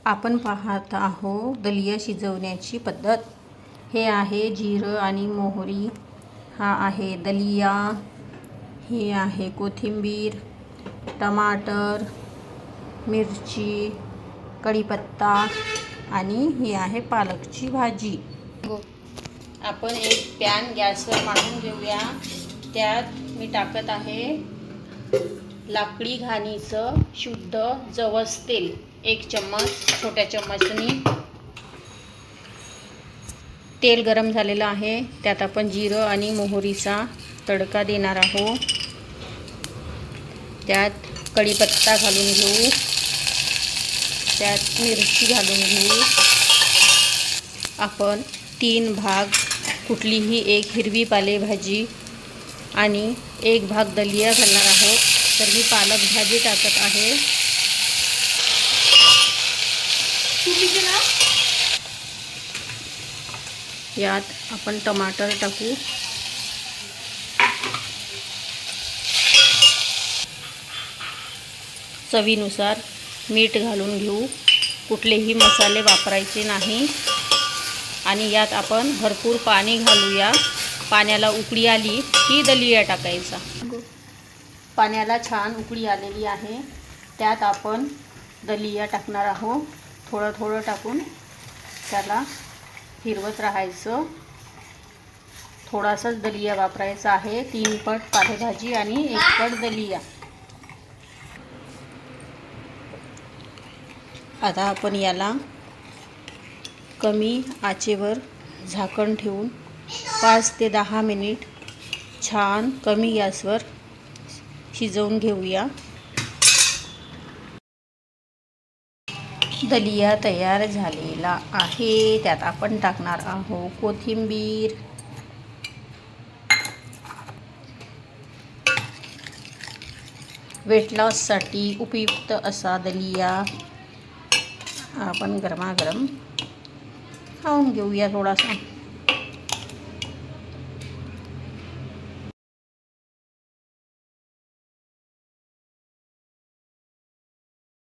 आपण पाहत आहोत दलिया शिजवण्याची पद्धत। हे आहे जिरं आणि मोहरी, हा आहे दलिया, हे आहे कोथिंबीर, टमाटर, मिरची, कढीपत्ता आणि ही आहे पालकची भाजी। आपण एक पॅन गॅसवर मांडून घेऊया। त्यात मी टाकत आहे लाकडी घाणीचं शुद्ध जवस तेल, 1 चम्मच, छोट्या चम्मचनी। तेल गरम झालेलं आहे, त्यात आपण जिरं आणि मोहरीचा तडका देणार आहोत। त्यात कढीपत्ता घालून घेऊ, त्यात मिरची घालून घेऊ। आपण 3 भाग कुठलीही एक हिरवी पालेभाजी आणि 1 भाग दलिया घालणार आहोत। तर मी पालक भाजी टाकत आहे। यात आपण टमाटर टाकू, चवीनुसार मीठ घालून घेऊ, कुठलेही मसाले वापरायचे नाही। आणि यात आपण भरपूर पाणी घालूया। पाण्याला उकळी आली की दलिया टाकायचा। पाण्याला छान उकळी आलेली आहे, त्यात आपण दलिया टाकणार आहोत। थोडं थोडं टाकून त्याला फिरवत राहायचं। थोडासाच दलिया वापरायचा आहे, 3 पट पालेभाजी आणि 1 पट दलिया। आता आपण याला कमी आचेवर झाकण ठेवून 5 ते 10 मिनिट छान कमी गॅसवर शिजवून घेऊया। दलिया तयार झालेला आहे, त्यात आपण टाकणार आहोत कोथिंबीर, वेट लॉससाठी उपयुक्त असा दलिया आपण गरमागरम खाऊन घेऊया थोडासा।